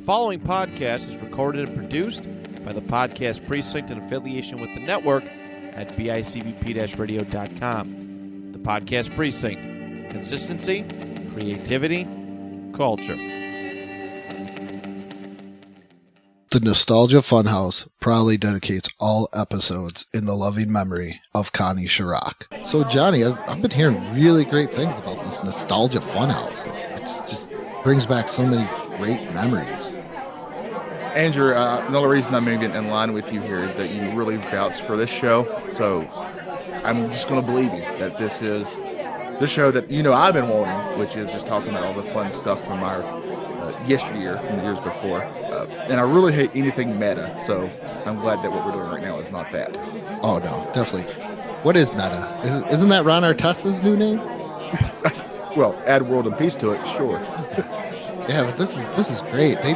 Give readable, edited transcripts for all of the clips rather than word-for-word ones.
following podcast is recorded and produced by the Podcast Precinct in affiliation with the network at bicbp-radio.com. The Podcast Precinct. Consistency, creativity, culture. The Nostalgia Funhouse proudly dedicates all episodes in the loving memory of Connie Chirac. So, Johnny, I've been hearing really great things about this Nostalgia Funhouse. It just brings back so many great memories. Andrew, another reason I'm moving in line with you here is that you really vouched for this show. So I'm just going to believe you that this is the show that I've been wanting, which is just talking about all the fun stuff from our yesteryear and the years before. And I really hate anything meta, so I'm glad that what we're doing right now is not that. Oh, no, definitely. What is meta? Isn't that Ron Artest's new name? Well, add World and Peace to it, sure. Yeah, but this is great. They,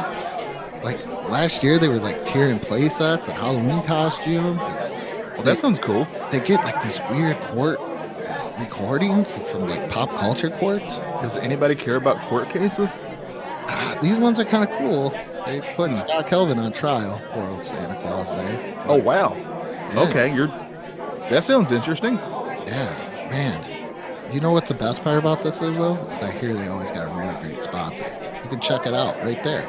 last year they were tearing play sets and Halloween costumes. Well, that sounds cool. They get these weird court recordings from pop culture courts. Does anybody care about court cases? These ones are kind of cool. They put Scott Kelvin on trial. Poor old Santa Claus there. Oh, wow. Yeah. Okay, that sounds interesting. Yeah, man. You know what's the best part about this is, though? Is I hear they always got a really great sponsor. You can check it out right there.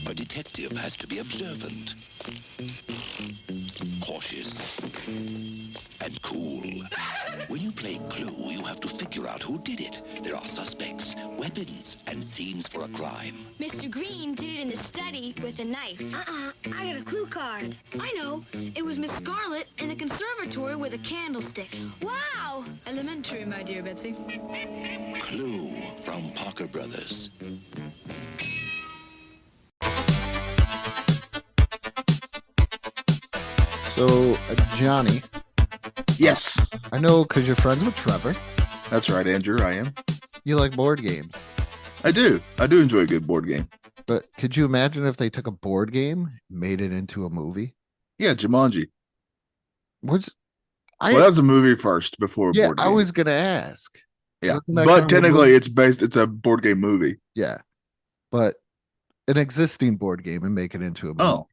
A detective has to be observant, cautious, and cool. When you play Clue, you have to figure out who did it. There are suspects, weapons, and scenes for a crime. Mr. Green did it in the study with a knife. I got a clue card. I know. It was Miss Scarlet in the conservatory with a candlestick. Wow! Elementary, my dear Betsy. Clue from Parker Brothers. So, Johnny. Yes. I know because you're friends with Trevor. That's right, Andrew, I am. You like board games. I do enjoy a good board game. But could you imagine if they took a board game, made it into a movie? Yeah, Jumanji. That was a movie first before a board game. I was going to ask. Yeah, but technically it's a board game movie. Yeah, but an existing board game and make it into a movie. Oh.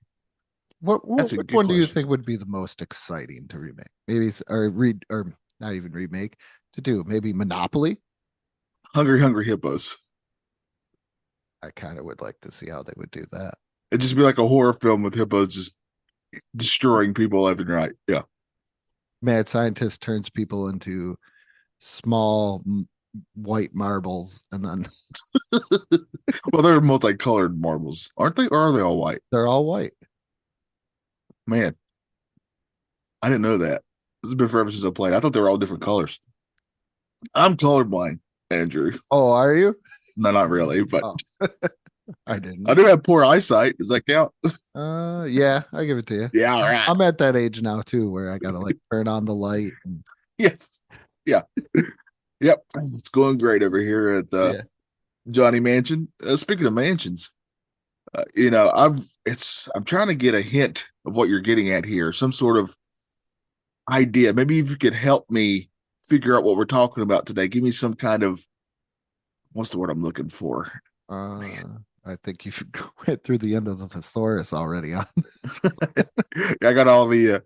Which good one do you question. think would be the most exciting to remake? Maybe, or not even remake, to do? Maybe Monopoly? Hungry Hippos. I kind of would like to see how they would do that. It'd just be like a horror film with hippos just destroying people left and right. Yeah. Mad scientist turns people into small white marbles, and then Well, they're multicolored marbles, aren't they? Or are they all white? they're all white. Man, I didn't know that. This has been forever since I played. I thought they were all different colors. I'm colorblind, Andrew. Oh, are you? No, not really, but Oh. I didn't. I do have poor eyesight. Does that count? Yeah, I give it to you. Yeah, all right. I'm at that age now too, where I gotta turn on the light. Yes. Yeah. Yep. It's going great over here at the Johnny Mansion. Speaking of mansions, I'm trying to get a hint of what you're getting at here, some sort of idea. Maybe if you could help me figure out what we're talking about today, give me some kind of, what's the word I'm looking for? I think you should went through the end of the thesaurus already. On I got all the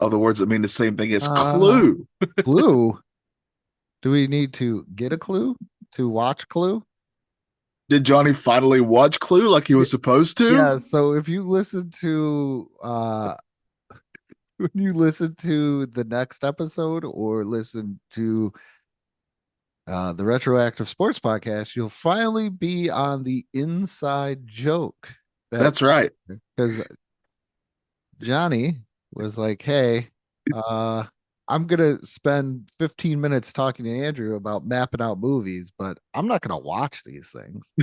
words that mean the same thing as clue. Clue. Do we need to get a clue to watch Clue? Did Johnny finally watch Clue like he was supposed to? Yeah. So if you listen to when you listen to the next episode or listen to the Retroactive Sports Podcast, you'll finally be on the inside joke. That's right. Because Johnny was like, "Hey, I'm gonna spend 15 minutes talking to Andrew about mapping out movies, but I'm not gonna watch these things."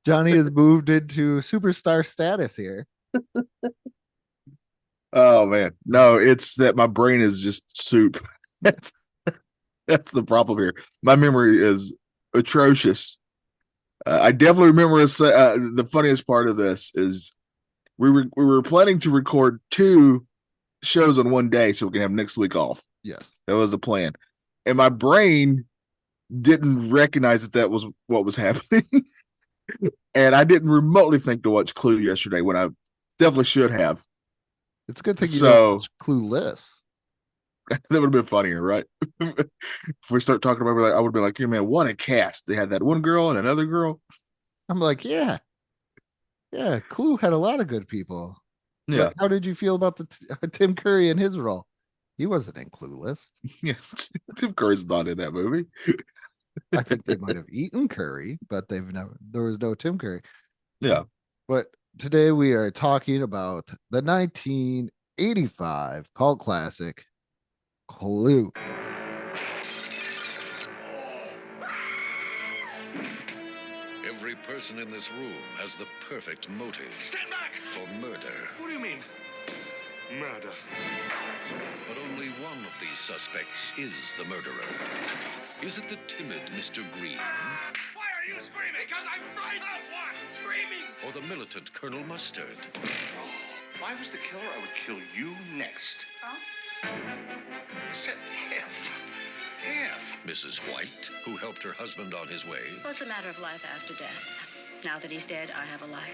Johnny has moved into superstar status here. Oh man, no, it's that my brain is just soup. That's the problem here. My memory is atrocious. I definitely remember the funniest part of this is we were planning to record 2 shows on one day so we can have next week off. Yes. That was the plan. And my brain didn't recognize that was what was happening. And I didn't remotely think to watch Clue yesterday when I definitely should have. It's a good thing you So- don't watch Clueless. That would have been funnier, right? If we start talking about it, I would have been like, yeah, man, what a cast. They had that one girl and another girl. I'm like, yeah. Clue had a lot of good people. Yeah. Like, how did you feel about the Tim Curry in his role? He wasn't in Clueless. Yeah. Tim Curry's not in that movie. I think they might have eaten curry, but there was no Tim Curry. Yeah. But today we are talking about the 1985 cult classic, Clue. Every person in this room has the perfect motive. Stand back! For murder. What do you mean? Murder. But only one of these suspects is the murderer. Is it the timid Mr. Green? Why are you screaming? Because I'm frightened! Of what? Screaming! Or the militant Colonel Mustard? If I was the killer, I would kill you next. Huh? Said if. Mrs. White, who helped her husband on his way? Well, it's a matter of life after death. Now that he's dead, I have a life.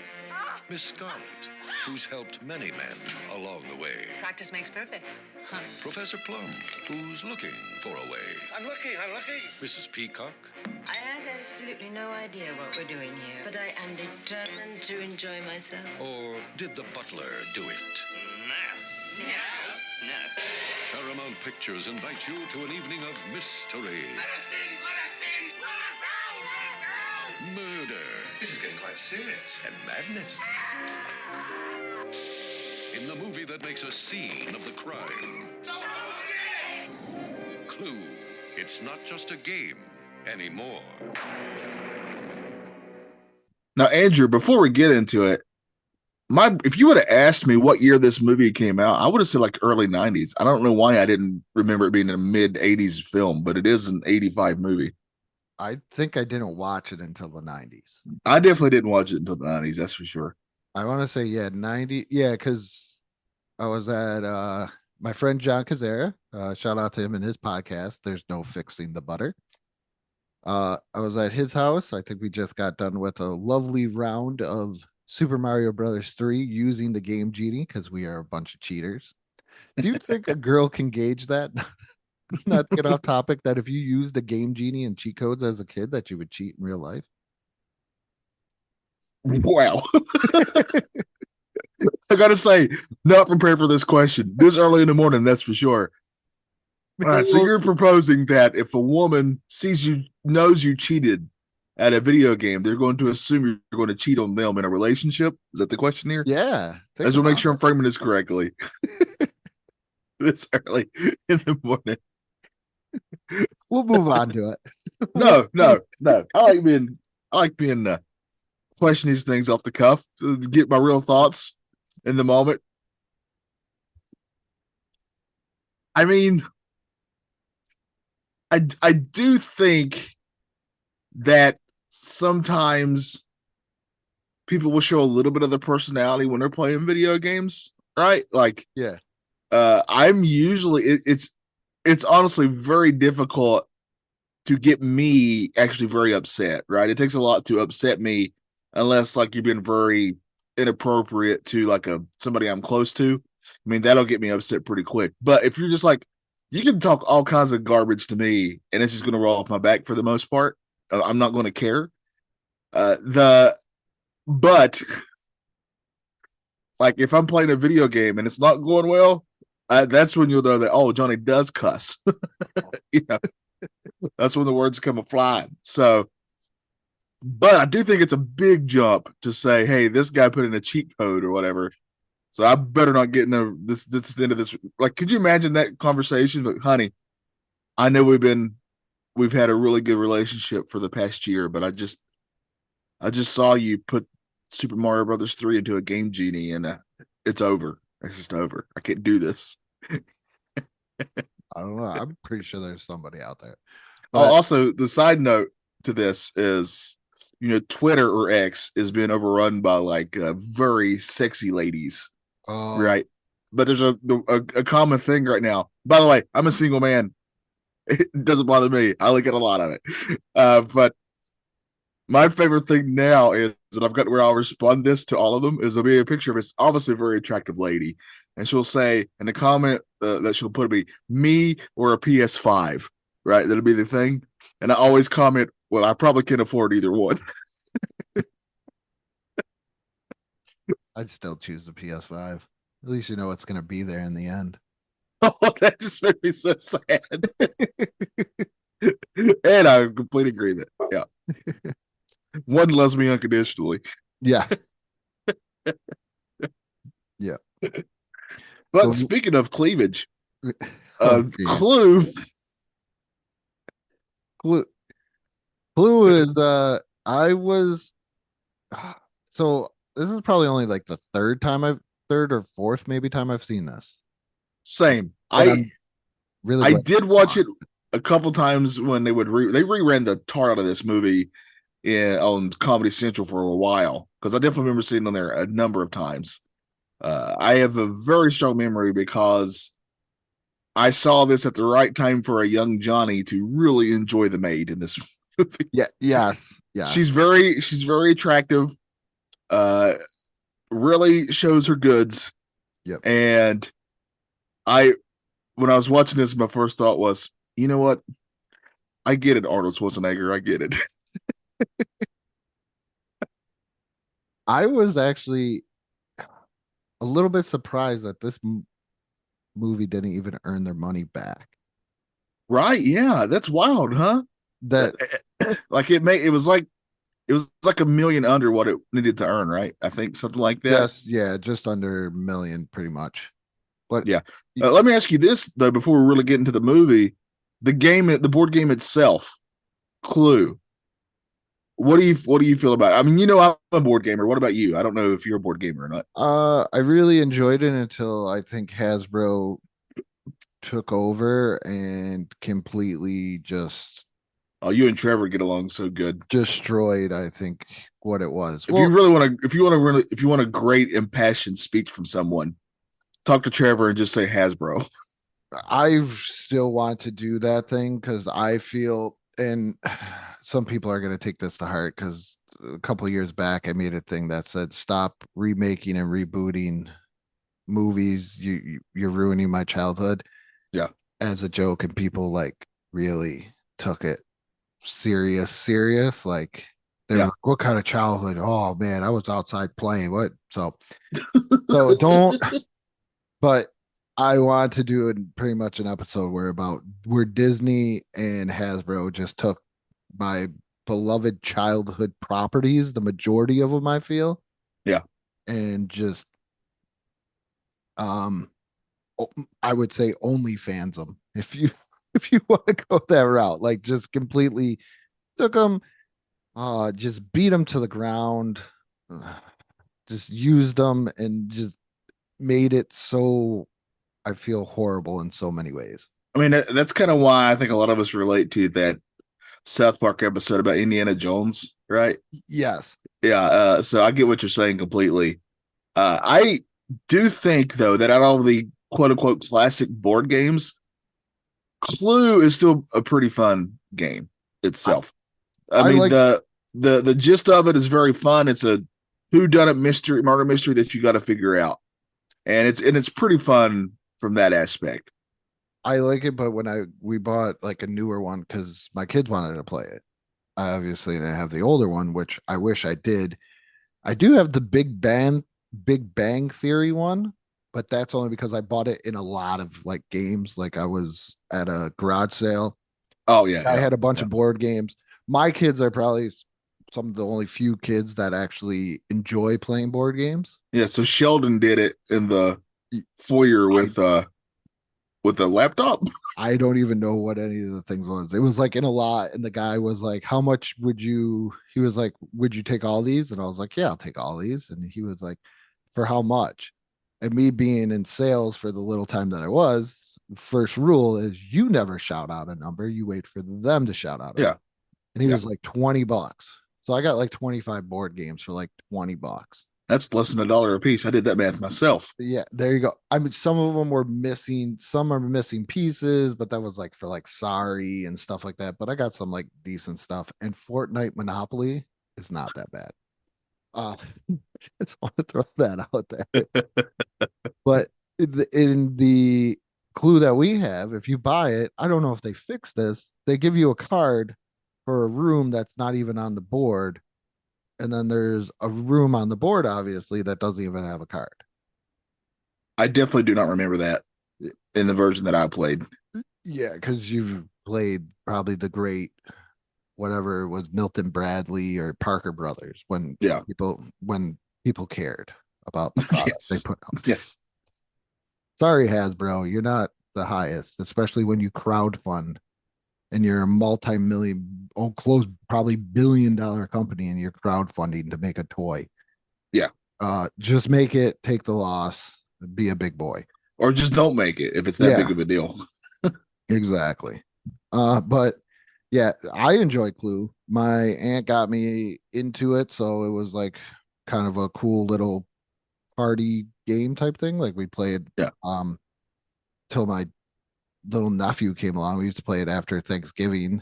Miss Scarlet, who's helped many men along the way? Practice makes perfect. Huh. Professor Plum, who's looking for a way? I'm looking. Mrs. Peacock, I have absolutely no idea what we're doing here, but I am determined to enjoy myself. or did the butler do it? No. Paramount Pictures invites you to an evening of mystery, Let us out! murder, This is getting quite serious. and madness. In the movie that makes a scene of the crime, So who did it? Clue. It's not just a game anymore. Now, Andrew, before we get into it, if you would have asked me what year this movie came out, I would have said like early 90s. I don't know why I didn't remember it being a mid 80s film, but it is an 85 movie. I think I didn't watch it until the 90s. I definitely didn't watch it until the 90s, that's for sure. I want to say, 90. Yeah, because I was at my friend John Kazera. Shout out to him and his podcast. There's no fixing the butter. I was at his house. I think we just got done with a lovely round of Super Mario Brothers 3 using the Game Genie because we are a bunch of cheaters. Do you think a girl can gauge that? Not to get off topic, that if you used the Game Genie and cheat codes as a kid, that you would cheat in real life? Wow. I gotta say, not prepared for this question this early in the morning, that's for sure. All right, so you're proposing that if a woman knows you cheated at a video game, they're going to assume you're going to cheat on them in a relationship? Is that the question here? Yeah. I just want to make sure I'm framing this correctly. This early in the morning. We'll move on to it. No. I like being question these things off the cuff to get my real thoughts in the moment. I mean, I do think that sometimes people will show a little bit of their personality when they're playing video games, right? Like, Yeah. I'm usually it's honestly very difficult to get me actually very upset, right? It takes a lot to upset me unless like you've been very inappropriate to like somebody I'm close to. I mean, that'll get me upset pretty quick. But if you're just like, you can talk all kinds of garbage to me and it's just going to roll off my back for the most part. I'm not going to care. But like if I'm playing a video game and it's not going well, that's when you'll know that, oh, Johnny does cuss. That's when the words come flying. So, but I do think it's a big jump to say, hey, this guy put in a cheat code or whatever. So I better not get into this the end of this. Like, could you imagine that conversation? But honey, I know we've had a really good relationship for the past year, but I just saw you put Super Mario Brothers 3 into a Game Genie and it's over. It's just over. I can't do this. I don't know. I'm pretty sure there's somebody out there. Also, the side note to this is, Twitter or X is being overrun by like very sexy ladies, right? But there's a common thing right now. By the way, I'm a single man. It doesn't bother me. I look at a lot of it. But my favorite thing now is that I've got where I'll respond this to all of them is there'll be a picture of this obviously very attractive lady, and she'll say in the comment that she'll put be me or a PS5, right? That'll be the thing, and I always comment, well, I probably can't afford either one. I'd still choose the PS5. At least you know it's going to be there in the end. Oh, that just made me so sad. And I'm in complete agreement. Yeah. One loves me unconditionally. Yeah. Yeah. But So- speaking of cleavage, Oh, geez. Clue. Clue is I was so this is probably only like the third or fourth maybe time I've seen this. Same. And I'm really I glad- did watch it a couple times when they reran the tar out of this movie on Comedy Central for a while, because I definitely remember seeing it on there a number of times. I have a very strong memory because I saw this at the right time for a young Johnny to really enjoy the maid in this movie. Yeah, yes. Yeah. She's very attractive. Really shows her goods. Yep. And when I was watching this, my first thought was, you know what? I get it, Arnold Schwarzenegger. I get it. I was actually a little bit surprised that this movie didn't even earn their money back. Right? Yeah, that's wild, huh? That Like it was like $1 million under what it needed to earn, right? I think something like that. yes, yeah, just under $1 million pretty much. But Yeah. Let me ask you this though, before we really get into the movie, the board game itself, Clue. What do you feel about it? I mean, I'm a board gamer. What about you? I don't know if you're a board gamer or not. I really enjoyed it until I think Hasbro took over and completely just Oh, you and Trevor get along so good. destroyed, I think, what it was. If you want a great impassioned speech from someone, talk to Trevor and just say Hasbro. I still want to do that thing because I feel, and some people are going to take this to heart because a couple of years back I made a thing that said stop remaking and rebooting movies. You're ruining my childhood. Yeah. As a joke, and people like really took it serious. Like they're Yeah. like, what kind of childhood? Oh man, I was outside playing. What? So don't. But I want to do pretty much an episode where Disney and Hasbro just took my beloved childhood properties, the majority of them, I feel. Yeah. And just I would say only fans them if you want to go that route. Like just completely took them, just beat them to the ground, just used them and just made it so I feel horrible in so many ways. I mean, that's kind of why I think a lot of us relate to that South Park episode about Indiana Jones, right? Yes. Yeah. So I get what you're saying completely. I do think though that out of all the quote unquote classic board games, Clue is still a pretty fun game itself. I mean, like- the gist of it is very fun. It's a whodunit murder mystery that you got to figure out, and it's pretty fun from that aspect. I like it, but when we bought like a newer one because my kids wanted to play it. I obviously didn't have the older one, which I wish I did. I do have the Big Bang Theory one, but that's only because I bought it in a lot of like games. Like I was at a garage sale. Oh yeah, I had a bunch of board games. My kids are probably some of the only few kids that actually enjoy playing board games. Yeah, so Sheldon did it in the foyer with a laptop. I don't even know what any of the things was. It was like in a lot, and the guy was like, "How much would you?" He was like, "Would you take all these?" And I was like, "Yeah, I'll take all these." And he was like, "For how much?" And me being in sales for the little time that I was, first rule is you never shout out a number. You wait for them to shout out. And he was like $20. So I got like 25 board games for like $20. That's less than $1 a piece. I did that math myself. Yeah, there you go. I mean, some of them were missing, some are missing pieces, but that was like for like Sorry and stuff like that. But I got some like decent stuff. And Fortnite Monopoly is not that bad. Uh just want to throw that out there. But in the Clue that we have, if you buy it, I don't know if they fixed this. They give you a card for a room that's not even on the board. And then there's a room on the board, obviously, that doesn't even have a card. I definitely do not remember that in the version that I played. Yeah, because you've played probably the great whatever it was, Milton Bradley or Parker Brothers, when people cared about the product they put out. Yes. Sorry, Hasbro, you're not the highest, especially when you crowdfund and you're a multi-million, close probably billion-dollar company and you're crowdfunding to make a toy. Yeah. Just make it, take the loss, be a big boy. Or just don't make it if it's that big of a deal. Exactly. But yeah, I enjoy Clue. My aunt got me into it, so it was like kind of a cool little party game type thing. Like we played till my little nephew came along. We used to play it after Thanksgiving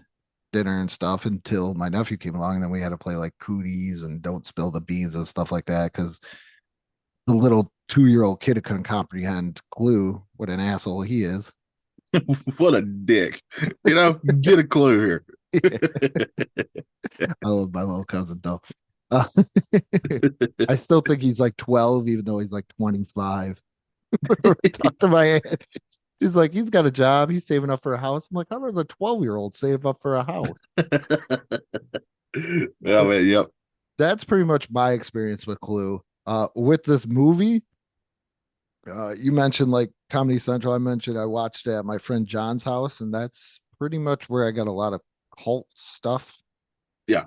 dinner and stuff until my nephew came along, and then we had to play like Cooties and Don't Spill the Beans and stuff like that because the little 2-year-old kid couldn't comprehend Clue. What an asshole he is. What a dick. Get a clue here. I love my little cousin though. I still think he's like 12, even though he's like 25. Talk to my aunt. She's like, he's got a job. He's saving up for a house. I'm like, how does a 12-year-old save up for a house? Yeah, man, yep. That's pretty much my experience with Clue. With this movie, you mentioned like Comedy Central. I mentioned I watched it at my friend John's house, and that's pretty much where I got a lot of cult stuff. Yeah.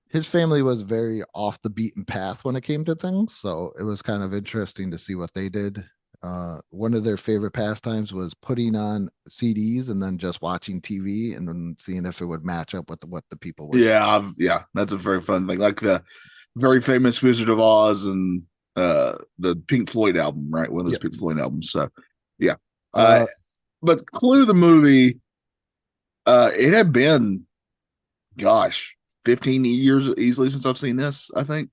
His family was very off the beaten path when it came to things, so it was kind of interesting to see what they did. One of their favorite pastimes was putting on CDs and then just watching TV and then seeing if it would match up with what the people were. Yeah, that's a very fun thing. Like the very famous Wizard of Oz and the Pink Floyd album, right? One of those Pink Floyd albums. So yeah. But Clue the movie, it had been, 15 years easily since I've seen this, I think.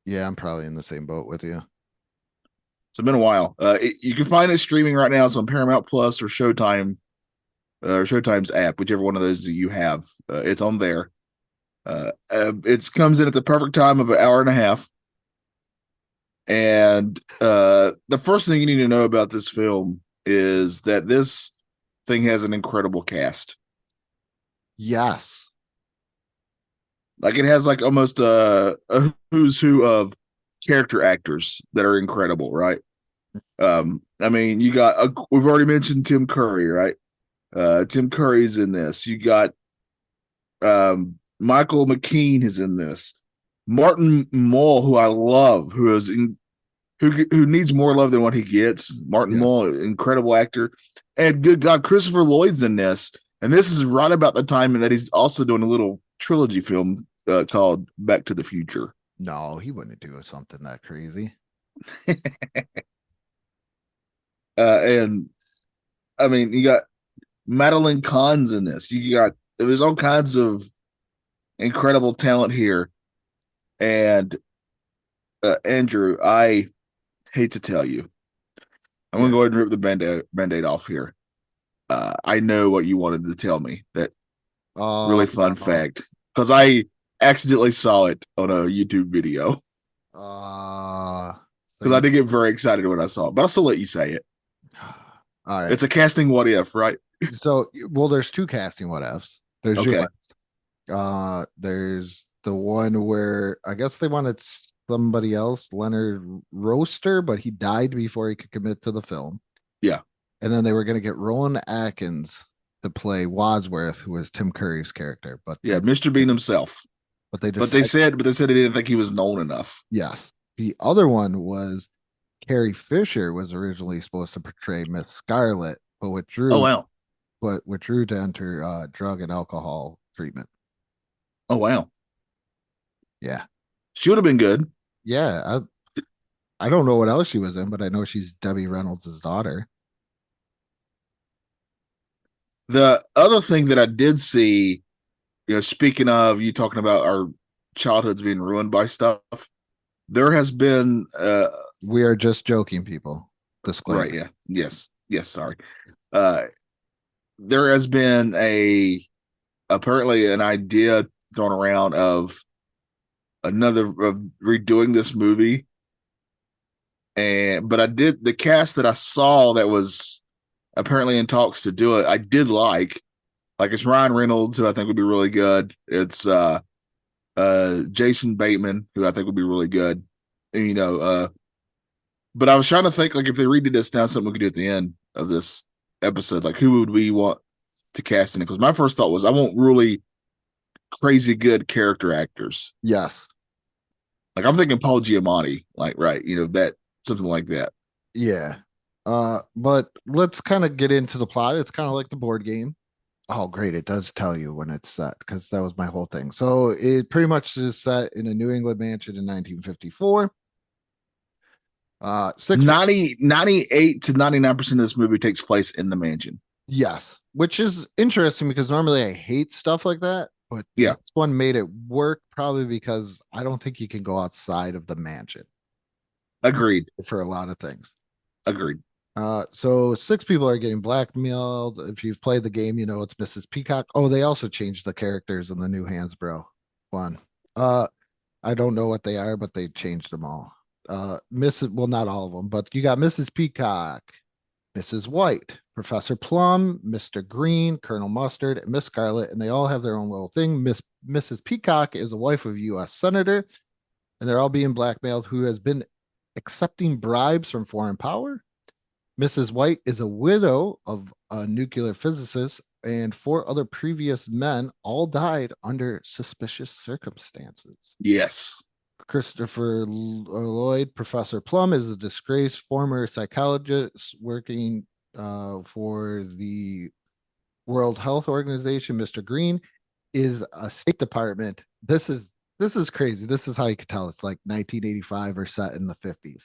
Yeah, I'm probably in the same boat with you. So it's been a while. You can find it streaming right now. It's on Paramount Plus or Showtime, or Showtime's app, whichever one of those you have. It's on there. It comes in at the perfect time of an hour and a half. And the first thing you need to know about this film is that this thing has an incredible cast. Yes. Like it has like almost a who's who of character actors that are incredible, right? I mean, you got we've already mentioned Tim Curry, right? Tim Curry's in this. You got Michael McKean is in this. Martin Mull, who I love, who needs more love than what he gets. Martin Mull, incredible actor, and good God, Christopher Lloyd's in this. And this is right about the time that he's also doing a little trilogy film called Back to the Future. No, he wouldn't do something that crazy. And I mean, you got Madeline Kahn's in this. There's all kinds of incredible talent here. And Andrew, I hate to tell you, I'm going to go ahead and rip the band-aid off here. I know what you wanted to tell me. That really fun fact, because I accidentally saw it on a YouTube video. Because I did get very excited when I saw it, but I'll still let you say it. All right. It's a casting what if, right? So, well, there's two casting what ifs. There's there's the one where I guess they wanted somebody else, Leonard Roaster, but he died before he could commit to the film. Yeah. And then they were going to get Rowan Atkins to play Wadsworth, who was Tim Curry's character. But Mr. Bean himself. But they said they didn't think he was known enough. Yes. The other one was Carrie Fisher was originally supposed to portray Miss Scarlet, but withdrew. Oh wow. But withdrew to enter drug and alcohol treatment. Oh wow. Yeah. She would have been good. Yeah, I don't know what else she was in, but I know she's Debbie Reynolds' daughter. The other thing that I did see, speaking of you talking about our childhoods being ruined by stuff, there has been We are just joking, people. Disclaimer. right, yeah. Yes, sorry. There has been apparently an idea thrown around of redoing this movie. But the cast that I saw that was apparently in talks to do it, I did like it's Ryan Reynolds, who I think would be really good. It's Jason Bateman, who I think would be really good. And, but I was trying to think, like, if they redid this now, something we could do at the end of this episode, like, who would we want to cast in it? Because my first thought was I want really crazy good character actors. Yes. Like, I'm thinking Paul Giamatti, like, right, that something like that. Yeah. But let's kind of get into the plot. It's kind of like the board game. Oh, great. It does tell you when it's set, because that was my whole thing. So it pretty much is set in a New England mansion in 1954. 98 to 99% of this movie takes place in the mansion. Yes, which is interesting because normally I hate stuff like that, but yeah, this one made it work, probably because I don't think you can go outside of the mansion. Agreed. For a lot of things. Agreed. So 6 people are getting blackmailed. If you've played the game, you know it's Mrs. Peacock. Oh, they also changed the characters in the new Hasbro one. I don't know what they are, but they changed them all. Not all of them, but you got Mrs. Peacock, Mrs. White, Professor Plum, Mr. Green, Colonel Mustard, and Miss Scarlet, and they all have their own little thing. Mrs. Peacock is a wife of a U.S. Senator, and they're all being blackmailed, who has been accepting bribes from foreign power. Mrs. White is a widow of a nuclear physicist, and 4 other previous men all died under suspicious circumstances. Yes. Christopher Lloyd, Professor Plum, is a disgraced former psychologist working for the World Health Organization. Mr. Green is a State Department. This is crazy. This is how you can tell it's like 1985 or set in the 50s.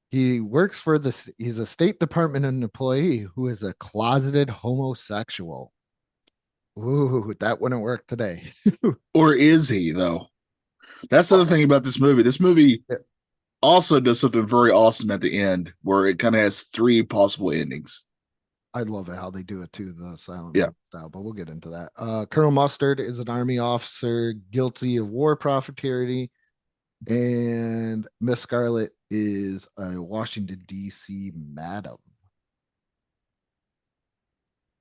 He works for he's a State Department employee who is a closeted homosexual. Ooh, that wouldn't work today. Or is he, though? That's the other thing about this movie. This movie also does something very awesome at the end, where it kind of has 3 possible endings. I love it how they do it too, the silent style, but we'll get into that. Colonel Mustard is an army officer guilty of war profiteering, and Miss Scarlet is a Washington, D.C. madam.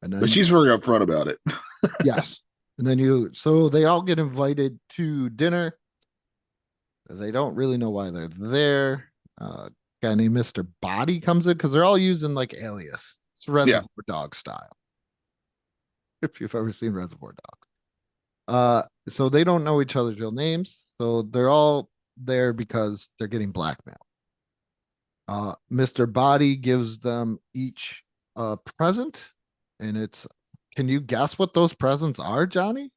But she's very upfront about it. Yes. And then so they all get invited to dinner. They don't really know why they're there. Guy named Mr. Body comes in because they're all using like alias. It's Reservoir Dog style. If you've ever seen Reservoir Dogs. So they don't know each other's real names. So they're all there because they're getting blackmailed. Mr. Body gives them each a present, and can you guess what those presents are, Johnny?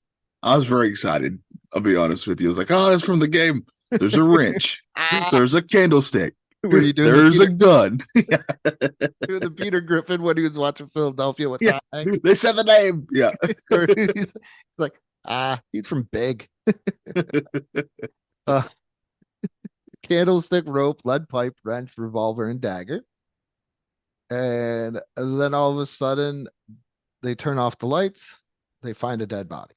I was very excited. I'll be honest with you. I was like, oh, that's from the game. There's a wrench. There's a candlestick. There's a gun. The Peter Griffin when he was watching Philadelphia with Ty. They said the name. Yeah. He's like, he's from Big. Candlestick, rope, lead pipe, wrench, revolver, and dagger. And then all of a sudden, they turn off the lights. They find a dead body.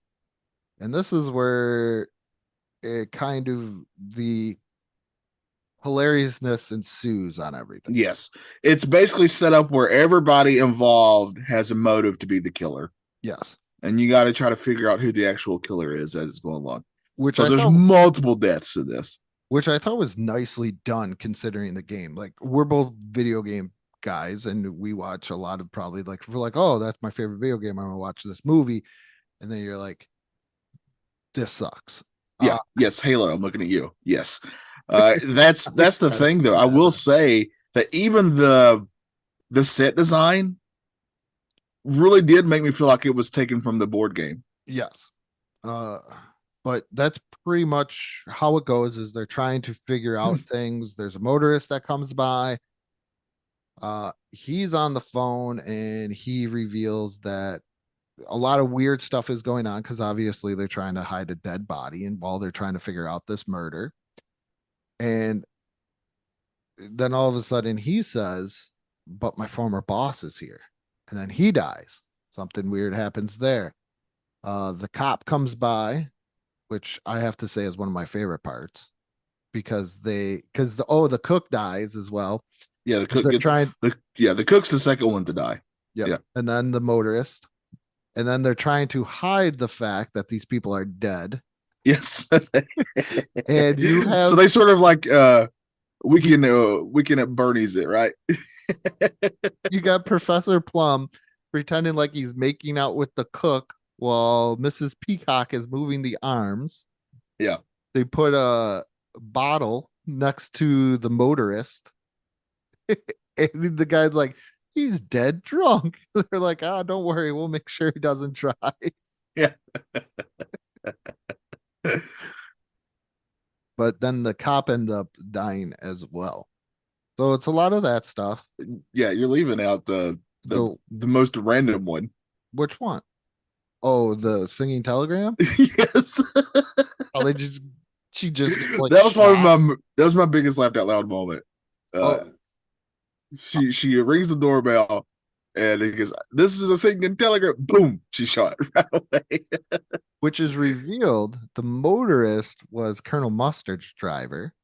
And this is where it kind of the hilariousness ensues on everything. Yes. It's basically set up where everybody involved has a motive to be the killer. Yes. And you got to try to figure out who the actual killer is as it's going along. Because there's multiple deaths in this. Which I thought was nicely done considering the game. Like, we're both video game guys, and we watch a lot of probably like, we're like, oh, that's my favorite video game. I'm going to watch this movie. And then you're like, this sucks. Yeah. Yes. Halo. I'm looking at you. Yes. That's the thing though. I will say that even the set design really did make me feel like it was taken from the board game. Yes. but that's pretty much how it goes. Is they're trying to figure out things. There's a motorist that comes by. He's on the phone and he reveals that a lot of weird stuff is going on because obviously they're trying to hide a dead body and while they're trying to figure out this murder. And then all of a sudden he says, but my former boss is here. And then he dies. Something weird happens there. The cop comes by, which I have to say is one of my favorite parts because the cook dies as well. Yeah, the cook gets the cook's the second one to die. Yep. Yeah. And then the motorist. And then they're trying to hide the fact that these people are dead. Yes. And you have so they sort of like weekend at Bernie's it, right? you got Professor Plum pretending like he's making out with the cook while Mrs. Peacock is moving the arms. Yeah. They put a bottle next to the motorist. And the guy's like, he's dead drunk. They're like, don't worry, we'll make sure he doesn't try. Yeah. But then the cop ends up dying as well. So it's a lot of that stuff. Yeah, you're leaving out the most random one. Which one? Oh, the singing telegram? Yes. Oh, she just like, that was my biggest laughed out loud moment. She rings the doorbell and it goes, "This is a singing telegram." Boom, she shot right away. Which is revealed the motorist was Colonel Mustard's driver,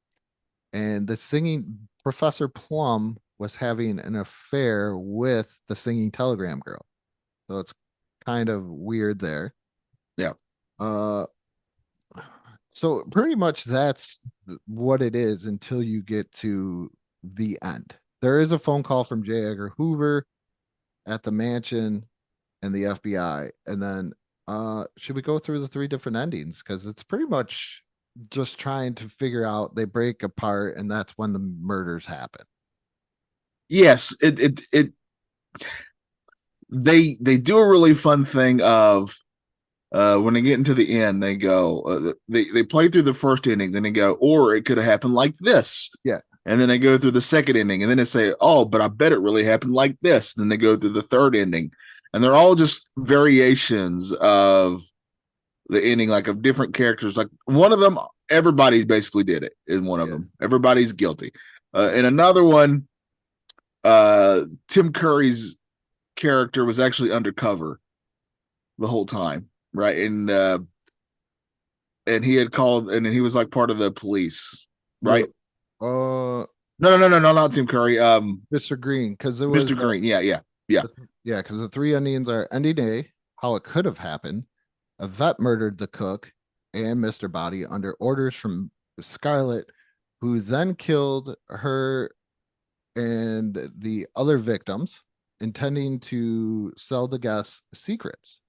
and the singing Professor Plum was having an affair with the singing telegram girl. So it's kind of weird there. Yeah. So pretty much that's what it is until you get to the end. There is a phone call from J. Edgar Hoover at the mansion and the FBI. And then should we go through the 3 different endings? Because it's pretty much just trying to figure out, they break apart and that's when the murders happen. Yes, they do a really fun thing of when they get into the end, they go they play through the first inning, then they go, or it could have happened like this. Yeah. And then they go through the second inning, and then they say, oh, but I bet it really happened like this. Then they go through the third inning, and they're all just variations of the ending, like of different characters. Like one of them, everybody basically did it in one of them. Everybody's guilty. In another one, Tim Curry's character was actually undercover the whole time, right? And he had called, and he was like part of the police, right? No, not Tim Curry. Mr. Green, because it was Mr. Green. Yeah. Because the 3 endings are ending A, how it could have happened. Yvette murdered the cook and Mr. Body under orders from Scarlett, who then killed her and the other victims, intending to sell the guests secrets.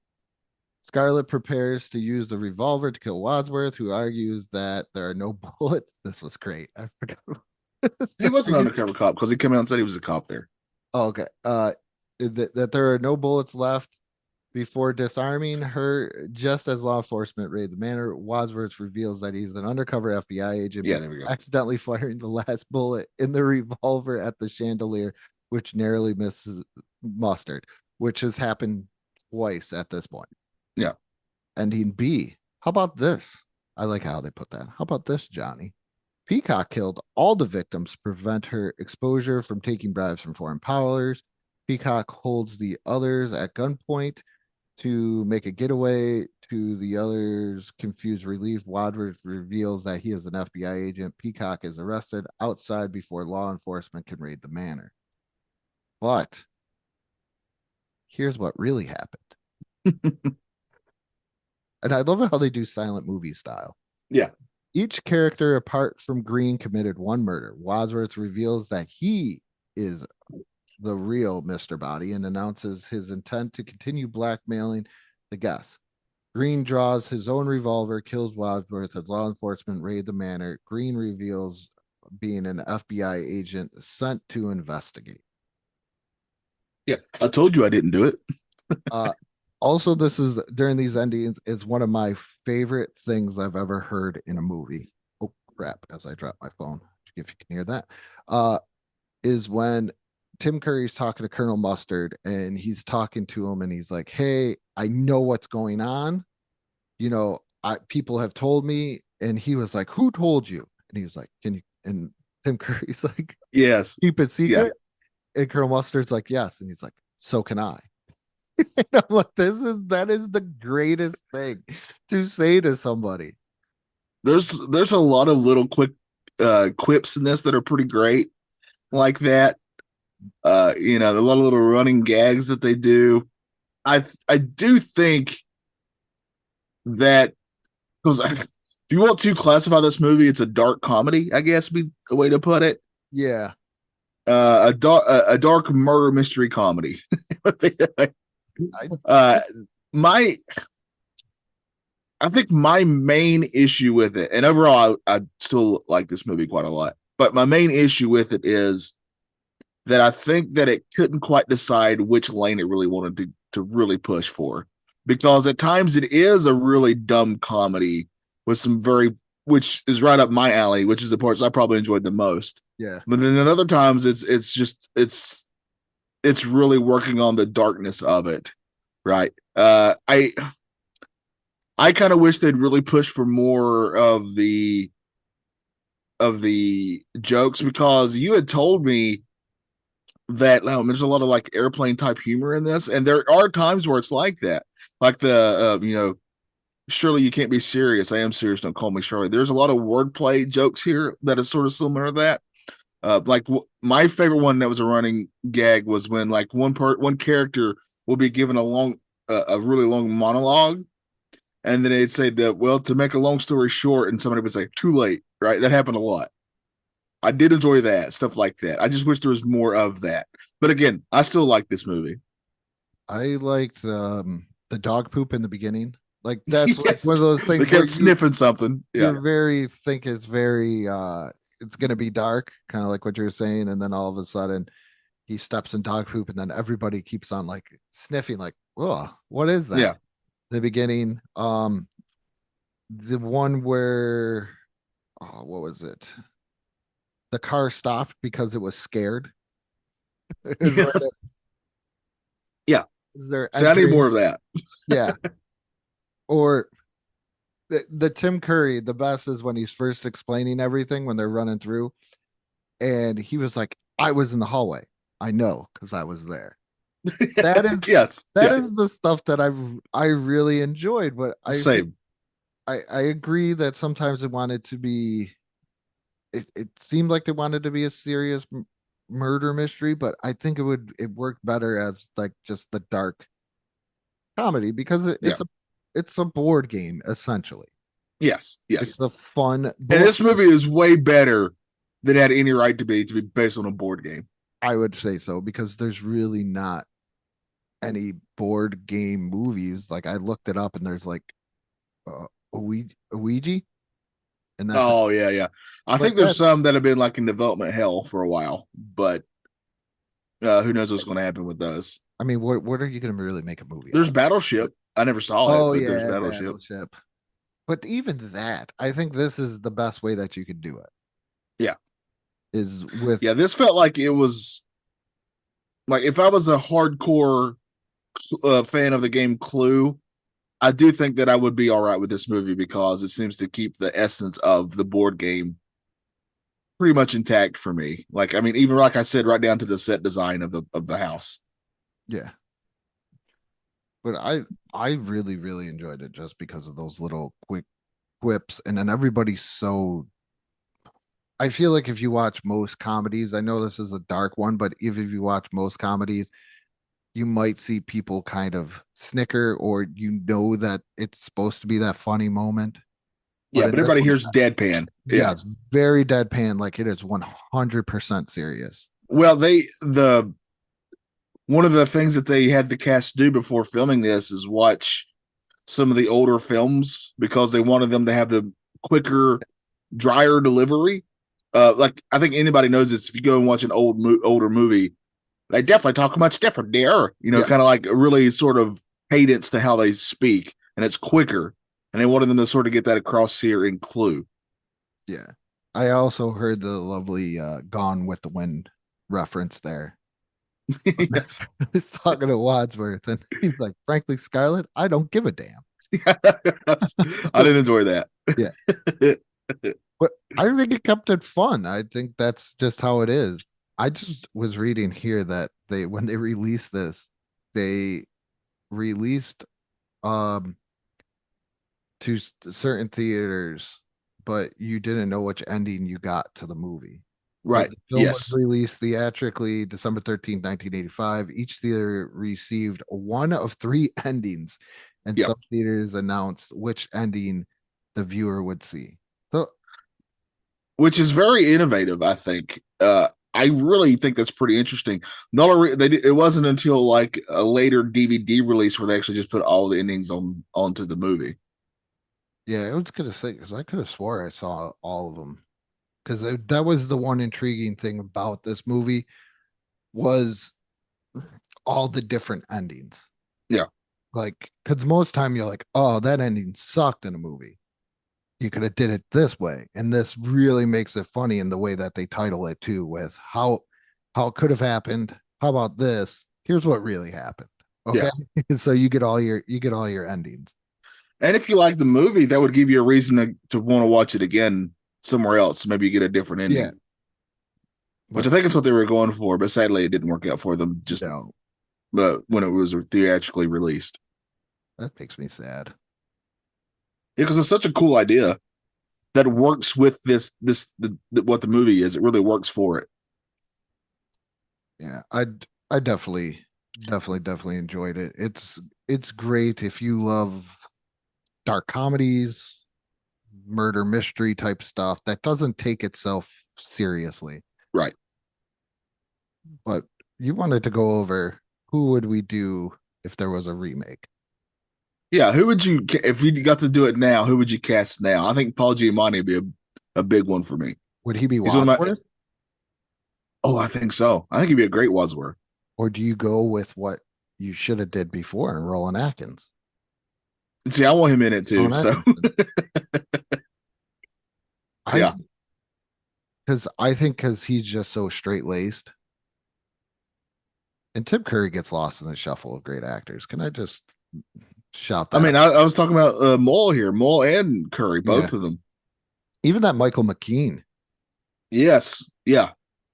Scarlett prepares to use the revolver to kill Wadsworth, who argues that there are no bullets. This was great. I forgot. He was an undercover cop because he came out and said he was a cop there. Oh, okay. That there are no bullets left. Before disarming her, just as law enforcement raid the manor, Wadsworth reveals that he's an undercover FBI agent, Yeah, there we go. accidentally firing the last bullet in the revolver at the chandelier, which narrowly misses Mustard, which has happened twice at this point. Yeah. Ending B. How about this? I like how they put that. How about this, Johnny? Peacock killed all the victims to prevent her exposure from taking bribes from foreign powers. Peacock holds the others at gunpoint to make a getaway. To the others' confused relief, Wadsworth reveals that he is an FBI agent. Peacock is arrested outside before law enforcement can raid the manor. But here's what really happened. And I love how they do silent movie style. Yeah. Each character apart from Green committed one murder. Wadsworth reveals that he is the real Mr. Body and announces his intent to continue blackmailing the guests. Green draws his own revolver, kills Wadsworth as law enforcement raid the manor. Green reveals being an FBI agent sent to investigate. Yeah, I told you I didn't do it. Also, this is during these endings is one of my favorite things I've ever heard in a movie. Oh crap! As I drop my phone, if you can hear that, is when Tim Curry's talking to Colonel Mustard and he's talking to him and he's like, "Hey, I know what's going on. People have told me." And he was like, "Who told you?" And he was like, "Can you?" And Tim Curry's like, Yes. "Keep it secret." Yeah. And Colonel Mustard's like, "Yes." And he's like, "So can I." And I'm like, that is the greatest thing to say to somebody. There's a lot of little quick quips in this that are pretty great, like that. A lot of little running gags that they do. I do think that, because if you want to classify this movie, it's a dark comedy, I guess be a way to put it. Yeah. A dark murder mystery comedy. I think my main issue with it, and overall I still like this movie quite a lot, but my main issue with it is that I think that it couldn't quite decide which lane it really wanted to really push for, because at times it is a really dumb comedy with some which is right up my alley, which is the parts I probably enjoyed the most. Yeah. But then at other times it's really working on the darkness of it. Right. I kind of wish they'd really push for more of the jokes, because you had told me that there's a lot of like airplane type humor in this, and there are times where it's like that, like the Shirley, you can't be serious. I am serious. Don't call me Shirley. There's a lot of wordplay jokes here that is sort of similar to that. My favorite one that was a running gag was when like one character will be given a really long monologue, and then they'd say that, well, to make a long story short, and somebody would say too late. Right? That happened a lot. I did enjoy that stuff like that. I just wish there was more of that. But again, I still like this movie. I liked the dog poop in the beginning. Like that's Yes. like one of those things. They kept sniffing something. Yeah. You think it's very it's gonna be dark, kind of like what you were saying, and then all of a sudden he steps in dog poop, and then everybody keeps on like sniffing, like, "Whoa, what is that?" Yeah. The beginning, the one where, what was it? The car stopped because it was scared. Yeah. Is So I need more of that. Yeah. Or the Tim Curry, the best is when he's first explaining everything when they're running through, and he was like, "I was in the hallway. I know because I was there." That is yes. That is the stuff that I really enjoyed. But Same. I agree that sometimes it wanted to be. It seemed like they wanted to be a serious murder mystery, but I think it worked better as like just the dark comedy, because it's a board game essentially. Yes. It's a fun and this movie is way better than it had any right to be based on a board game. I would say so, because there's really not any board game movies. Like I looked it up and there's like Ouija. And that's yeah. I think there's some that have been like in development hell for a while, but who knows what's going to happen with those. I mean, what are you going to really make a movie? There's Battleship. I never saw it. Oh, but yeah, there's Battleship. But even that, I think this is the best way that you could do it. Yeah. Is with this felt like it was like, if I was a hardcore fan of the game Clue, I do think that I would be all right with this movie, because it seems to keep the essence of the board game pretty much intact for me. Like, I mean, even like I said, right down to the set design of the house. Yeah. But I really, really enjoyed it just because of those little quick quips. And then everybody's so, I feel like if you watch most comedies, I know this is a dark one, but if you watch most comedies, you might see people kind of snicker, or that it's supposed to be that funny moment. But everybody hears deadpan. Yeah, it's very deadpan, like it is 100% serious. Well, one of the things that they had the cast do before filming this is watch some of the older films, because they wanted them to have the quicker, drier delivery. Like, I think anybody knows this. If you go and watch an older movie, they definitely talk much different there. Kind of like really sort of cadence to how they speak, and it's quicker. And they wanted them to sort of get that across here in Clue. Yeah. I also heard the lovely Gone with the Wind reference there. Yes. He's talking to Wadsworth, and he's like, frankly, Scarlett, I don't give a damn. Yes. I didn't enjoy that. Yeah. But I think it kept it fun. I think that's just how it is. I just was reading here that when they released this, they released to certain theaters, but you didn't know which ending you got to the movie. Right. So the film Yes. was released theatrically December 13th, 1985. Each theater received one of three endings, and Yep. some theaters announced which ending the viewer would see. So, which is very innovative, I think. I really think that's pretty interesting. It wasn't until like a later DVD release where they actually just put all the endings onto the movie. yeah, I was gonna say because I could have swore I saw all of them. Because that was the one intriguing thing about this movie was all the different endings. Yeah. Like, because most time you're like, oh, that ending sucked in a movie. You could have did it this way, and this really makes it funny in the way that they title it too, with how it could have happened. How about this? Here's what really happened. Okay, so you get all your endings. And if you like the movie, that would give you a reason to want to watch it again somewhere else. Maybe you get a different ending. Yeah. Which I think is what they were going for, but sadly it didn't work out for them. Just but when it was theatrically released. That makes me sad. Yeah, because it's such a cool idea that works with what the movie is. It really works for it. Yeah, I definitely enjoyed it. It's great if you love dark comedies, murder mystery type stuff that doesn't take itself seriously. Right. But you wanted to go over who would we do if there was a remake? Yeah, who would you if you got to do it now? Who would you cast now? I think Paul Giamatti would be a big one for me. Would he be He's one of Wadsworth? Oh, I think so. I think he'd be a great Wadsworth. Or do you go with what you should have did before and Roland Atkins? See, I want him in it too. Roland So yeah, because he's just so straight laced. And Tim Curry gets lost in the shuffle of great actors. Can I just shout that? I mean, I was talking about Mole here, Mole and Curry, both of them. Even that Michael McKean. Yes, yeah.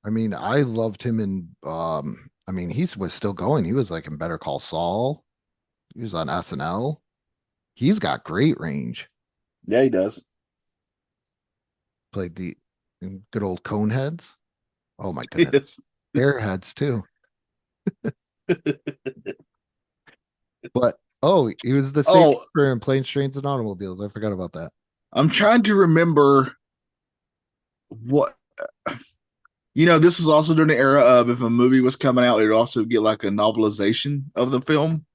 I mean, I loved him in. I mean, he was still going. He was like in Better Call Saul. He was on SNL. He's got great range. Yeah, he does. Played the good old Coneheads. Oh my goodness, Airheads too. But he was the safety in Planes, Trains, and Automobiles. I forgot about that. I'm trying to remember what. This was also during the era of if a movie was coming out, it would also get like a novelization of the film.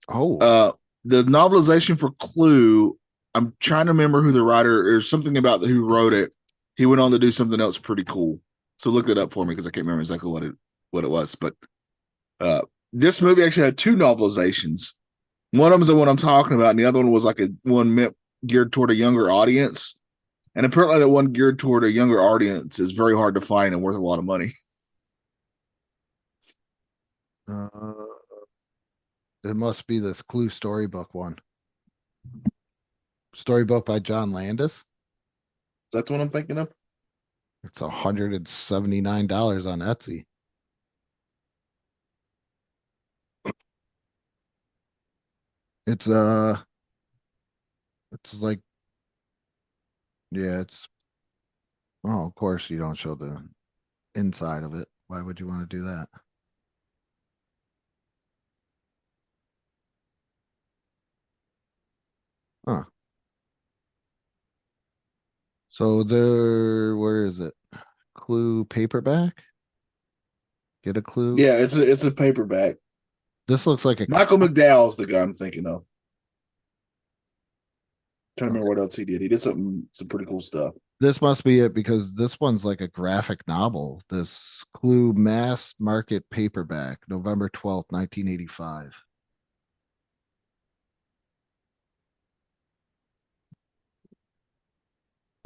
Oh, the novelization for Clue. I'm trying to remember who the writer or something about who wrote it. He went on to do something else pretty cool. So look it up for me because I can't remember exactly what it was. But this movie actually had two novelizations. One of them is the one I'm talking about, and the other one was like one meant geared toward a younger audience. And apparently the one geared toward a younger audience is very hard to find and worth a lot of money. It must be this Clue storybook one. Storybook by John Landis. Is that the one I'm thinking of? It's $179 on Etsy. It's like, yeah, of course you don't show the inside of it. Why would you want to do that? Huh. So where is it? Clue paperback? Get a Clue? Yeah, it's a paperback. This looks like a Michael McDowell's the guy I'm thinking of. Trying to remember what else he did. He did some pretty cool stuff. This must be it because this one's like a graphic novel. This Clue mass market paperback, November 12th, 1985.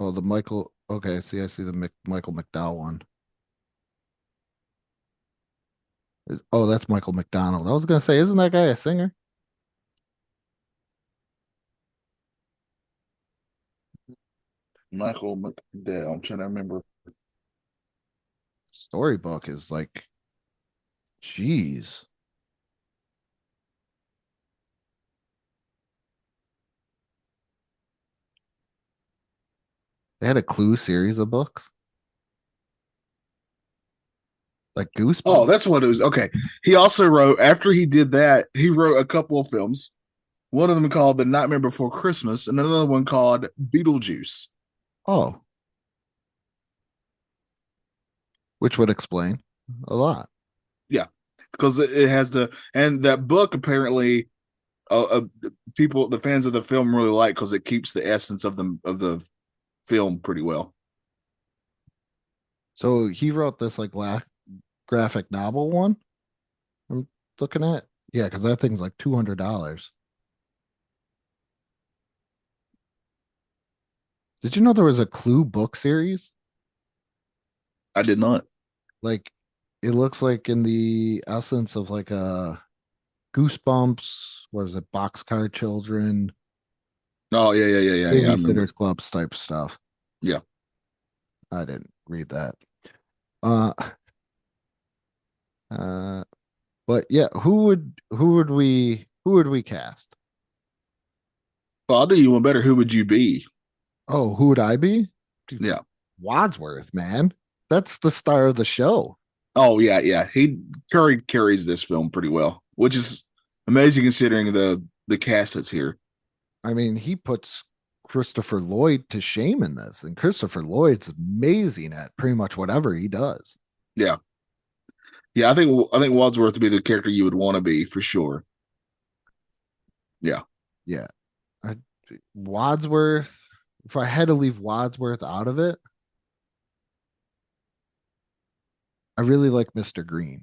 Oh, the Michael. Okay, see, I see the Michael McDowell one. Oh, that's Michael McDonald. I was gonna say, isn't that guy a singer? Michael McDowell. I'm trying to remember. Storybook is like, jeez. They had a Clue series of books, like Goosebumps. Oh, that's what it was. Okay. He also wrote, after he did that, he wrote a couple of films. One of them called The Nightmare Before Christmas, and another one called Beetlejuice. Oh, which would explain a lot. Yeah, because it has and that book apparently, people, the fans of the film really like because it keeps the essence of the film pretty well. So he wrote this like graphic novel one. I'm looking at, yeah, because that thing's like $200. Did you know there was a Clue book series? I did not. Like, it looks like in the essence of like a Goosebumps. What is it? Boxcar Children, Oh yeah. I remember. Babysitters Clubs type stuff. Yeah. I didn't read that. Uh, but yeah, who would we cast? Well, I'll do you one better. Who would you be? Oh, who would I be? Dude, Yeah. Wadsworth, man. That's the star of the show. Oh yeah. Curry carries this film pretty well, which is amazing considering the cast that's here. I mean, he puts Christopher Lloyd to shame in this, and Christopher Lloyd's amazing at pretty much whatever he does. Yeah. I think Wadsworth would be the character you would want to be for sure. Yeah. Wadsworth. If I had to leave Wadsworth out of it, I really like Mr. Green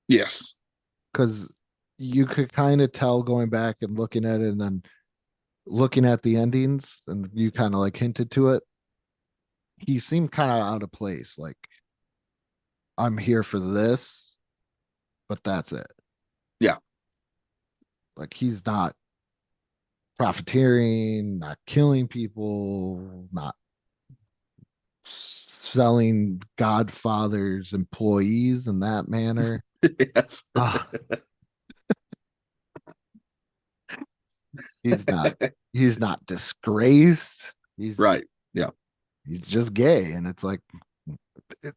Yes. because you could kind of tell going back and looking at it and then looking at the endings, and you kind of like hinted to it. He seemed kind of out of place. Like, I'm here for this, but that's it. Yeah. Like, he's not profiteering, not killing people, not selling Godfather's employees in that manner. Yes. He's not disgraced. He's Right. Yeah. He's just gay. And it's like,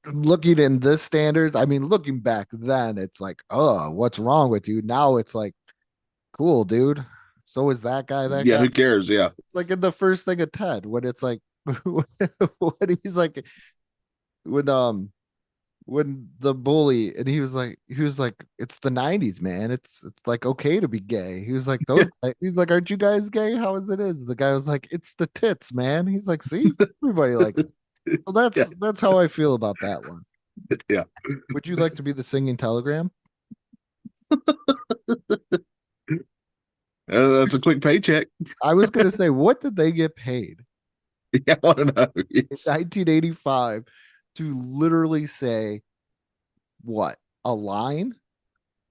looking in this standards, I mean, looking back then, it's like, oh, what's wrong with you? Now it's like, cool, dude. So is that guy, Yeah, who cares? Yeah. It's like in the first thing of Ted, when it's like when he's like when the bully, and he was like, it's the 90s, man. It's like okay to be gay. He was like, he's like, aren't you guys gay? How is it? The guy was like, it's the tits, man. He's like, see, everybody like it. Well, that's how I feel about that one. Yeah. Would you like to be the singing telegram? That's a quick paycheck. I was gonna say, what did they get paid? Yeah, I want to know. In 1985 to literally say what? A line?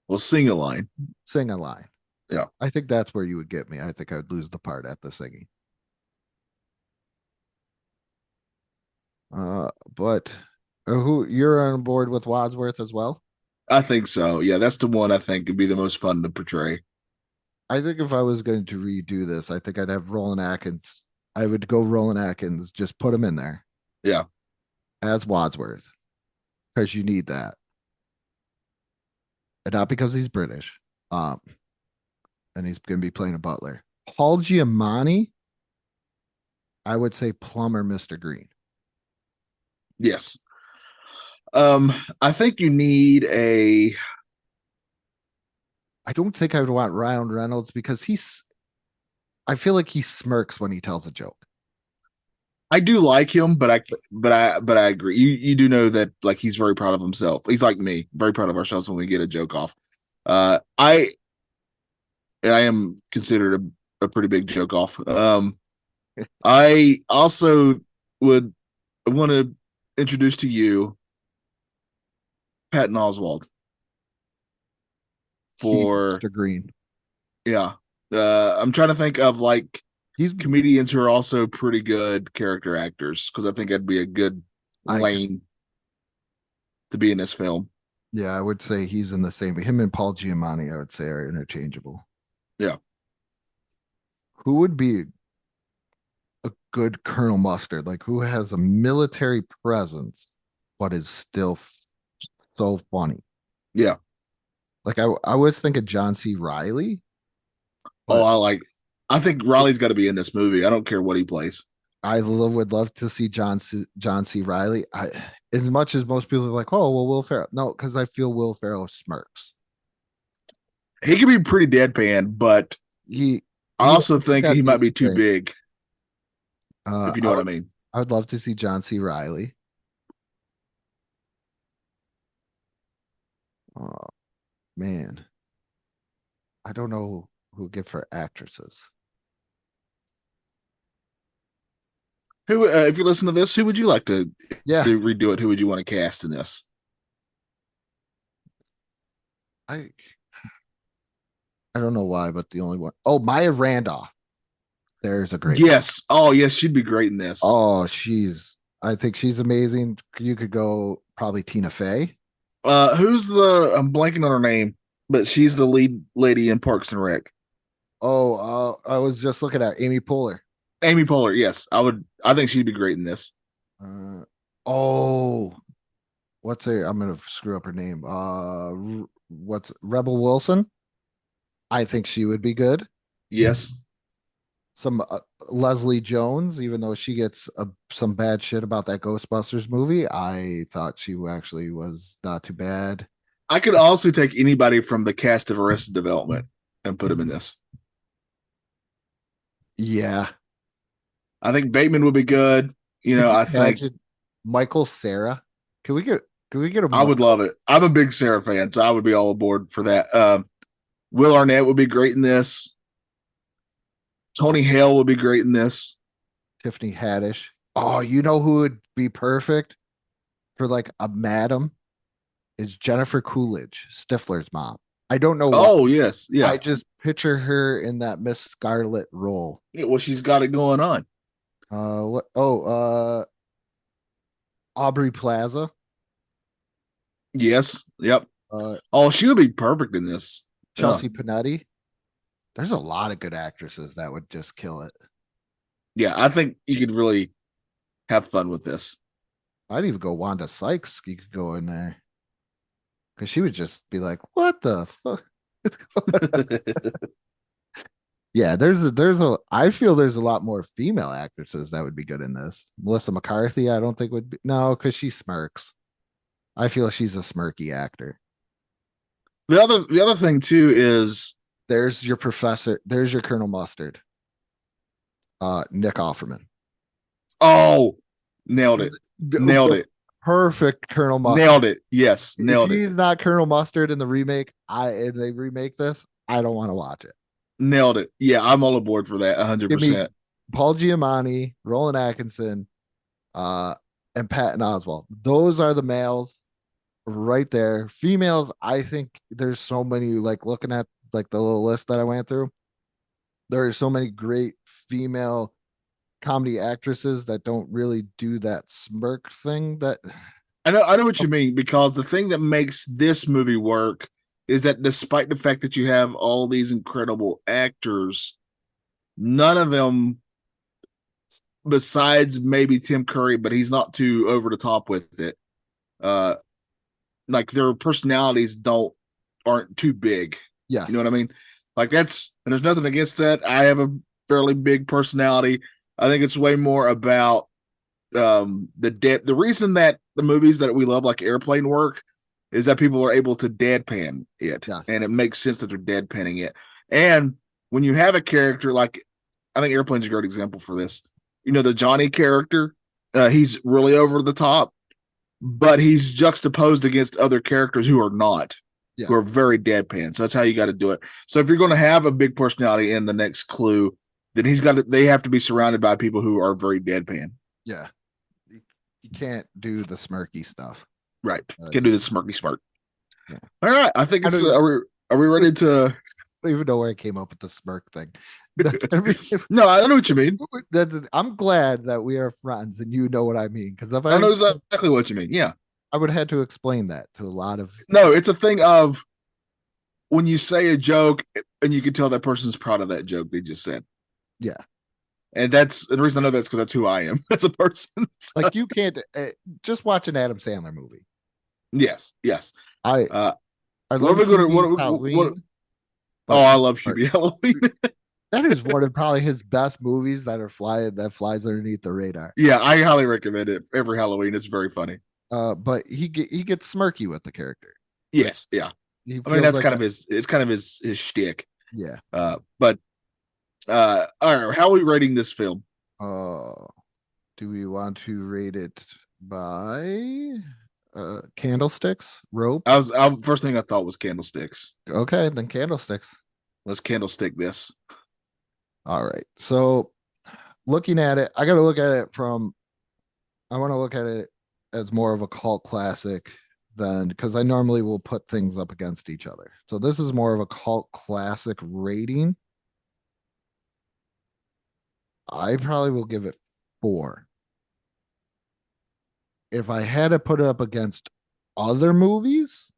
Well, sing a line. Sing a line. Yeah. I think that's where you would get me. I think I would lose the part at the singing. But who, you're on board with Wadsworth as well? I think so. Yeah, that's the one I think would be the most fun to portray. I think if I was going to redo this, I think I'd have Roland Atkins. I would go Roland Atkins, just put him in there. Yeah. As Wadsworth. Because you need that. And not because he's British. And he's going to be playing a butler. Paul Giamatti, I would say plumber Mr. Green. Yes. I think you need I don't think I would want Ryan Reynolds because I feel like he smirks when he tells a joke. I do like him, but I agree. You do know that like he's very proud of himself. He's like me, very proud of ourselves when we get a joke off. I am considered a pretty big joke off. I also would want to introduce to Patton Oswalt for Mr. Green. yeah. I'm trying to think of like He's comedians who are also pretty good character actors because I think that'd be a good lane to be in this film. Yeah, I would say he's in the same. Him and Paul Giamatti, I would say, are interchangeable. Yeah. Who would be a good Colonel Mustard? Like, who has a military presence but is still so funny? Yeah. Like, I was thinking John C. Riley. I think Riley's got to be in this movie. I don't care what he plays. Would love to see John C. Riley. As much as most people are like, oh, well, Will Ferrell. No, because I feel Will Ferrell smirks. He can be pretty deadpan, but I also think he might be too big. If you know what I mean. I would love to see John C. Riley. Oh, man. I don't know who give for actresses. Who, if you listen to this, who would you like to redo it? Who would you want to cast in this? I don't know why, but the only one. Oh, Maya Randolph. There's a great. Yes. One. Oh, yes, she'd be great in this. Oh, I think she's amazing. You could go probably Tina Fey. Who's I'm blanking on her name, but she's the lead lady in Parks and Rec. Oh, I was just looking at Amy Poehler. Amy Poehler, yes, I think she'd be great in this. What's her? I'm gonna screw up her name. What's Rebel Wilson? I think she would be good. Yes. Some Leslie Jones, even though she gets some bad shit about that Ghostbusters movie, I thought she actually was not too bad. I could also take anybody from the cast of Arrested Development and put him in this. Yeah. I think Bateman would be good. I think Michael Cera. Can we get I would love it. I'm a big Cera fan, so I would be all aboard for that. Will Arnett would be great in this. Tony Hale would be great in this. Tiffany Haddish. Oh, you know who would be perfect for like a madam is Jennifer Coolidge, Stifler's mom. I don't know. Oh, yes. Yeah. I just picture her in that Miss Scarlet role. Yeah, well, she's got it going on. Aubrey Plaza. Yes. Yep. She would be perfect in this. Chelsea Panetti. There's a lot of good actresses that would just kill it. Yeah, I think you could really have fun with this. I'd even go Wanda Sykes. You could go in there. Because she would just be like, what the fuck? Yeah, I feel there's a lot more female actresses that would be good in this. Melissa McCarthy, I don't think would be. No, because she smirks. I feel she's a smirky actor. The other thing too is there's your professor. There's your Colonel Mustard. Nick Offerman. Oh, nailed it. Nailed it. Perfect Colonel Mustard. Nailed it. Yes, nailed it. If he's not Colonel Mustard in the remake, and they remake this, I don't want to watch it. Nailed it. Yeah, I'm all aboard for that 100%. Paul Giamatti, Roland Atkinson, and Patton Oswalt. Those are the males right there. Females, I think there's so many, like looking at like the little list that I went through, there are so many great female comedy actresses that don't really do that smirk thing. That I know what you mean, because the thing that makes this movie work is that despite the fact that you have all these incredible actors, none of them, besides maybe Tim Curry, but he's not too over the top with it. Like their personalities aren't too big. Yeah, you know what I mean? Like and there's nothing against that. I have a fairly big personality. I think it's way more about the reason that the movies that we love, like Airplane, work is that people are able to deadpan it. Yes. And it makes sense that they're deadpanning it. And when you have a character like, I think Airplane's a great example for this. The Johnny character, he's really over the top, but he's juxtaposed against other characters who are not, who are very deadpan. So that's how you got to do it. So if you're going to have a big personality in the next Clue, then they have to be surrounded by people who are very deadpan. Yeah. You can't do the smirky stuff. Right. Can't do the smirky smirk. Yeah. All right. I think it's are we ready to I don't even know where I came up with the smirk thing. No, I know what you mean. I'm glad that we are friends and you know what I mean. Because if I know exactly what you mean. Yeah. I would have had to explain that to a lot of. No, it's a thing of when you say a joke and you can tell that person's proud of that joke they just said. Yeah. And that's the reason I know that's because that's who I am as a person. So. Like you can't just watch an Adam Sandler movie. Yes. I what love are we going Hubie's to Halloween. I love Hubie Halloween. That is one of probably his best movies that flies underneath the radar. Yeah, I highly recommend it every Halloween. It's very funny. But he gets smirky with the character. Yes, yeah. I mean that's kind of his shtick. Yeah. But all right, how are we rating this film? Do we want to rate it by candlesticks, rope? First thing I thought was candlesticks. Okay, then candlesticks. Let's candlestick this. All right. So looking at it, I want to look at it as more of a cult classic than because I normally will put things up against each other. So this is more of a cult classic rating. I probably will give it 4. If I had to put it up against other movies,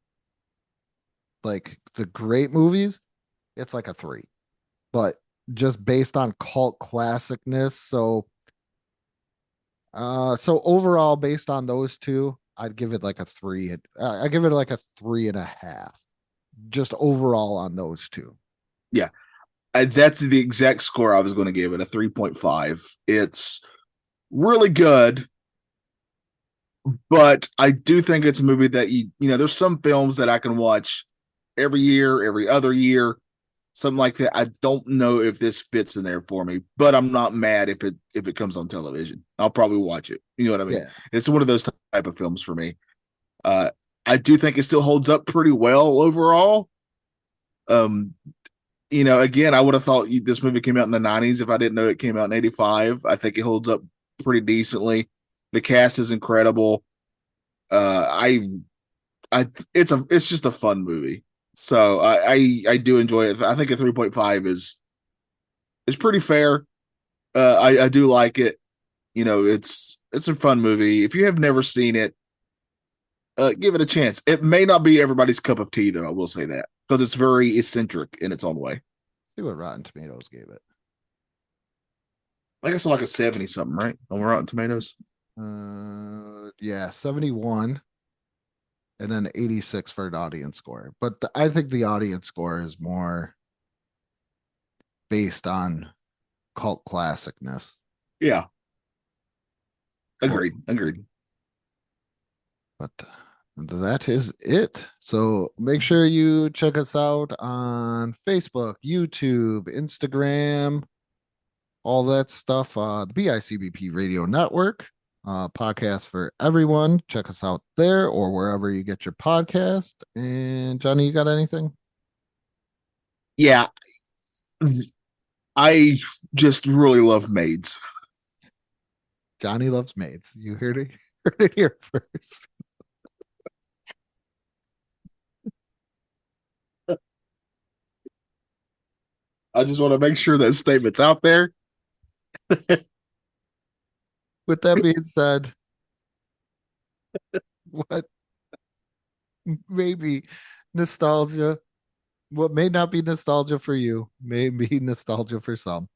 like the great movies, it's like a 3. But just based on cult classicness, so overall, based on those two, I'd give it like a 3. I give it like a 3.5. Just overall on those two. Yeah. That's the exact score I was going to give it, a 3.5. It's really good, but I do think it's a movie that there's some films that I can watch every year, every other year, something like that. I don't know if this fits in there for me, but I'm not mad if it comes on television. I'll probably watch it. You know what I mean? Yeah. It's one of those type of films for me. I do think it still holds up pretty well overall. Again, I would have thought this movie came out in the 90s if I didn't know it came out in 85. I think it holds up pretty decently. The cast is incredible. It's just a fun movie. So I do enjoy it. I think a 3.5 is pretty fair. I do like it. It's a fun movie. If you have never seen it, give it a chance. It may not be everybody's cup of tea, though. I will say that because it's very eccentric in its own way. See what Rotten Tomatoes gave it. I guess like a 70 something, right? On Rotten Tomatoes. Yeah, 71, and then 86 for an audience score. But I think the audience score is more based on cult classicness. Yeah. Agreed. But that is it. So make sure you check us out on Facebook, YouTube, Instagram, all that stuff. The BICBP Radio Network, podcast for everyone. Check us out there or wherever you get your podcast. And Johnny, you got anything? Yeah. I just really love Maids. Johnny loves Maids. You heard it here first. I just want to make sure that statement's out there. With that being said, what maybe nostalgia, what may not be nostalgia for you, may be nostalgia for some.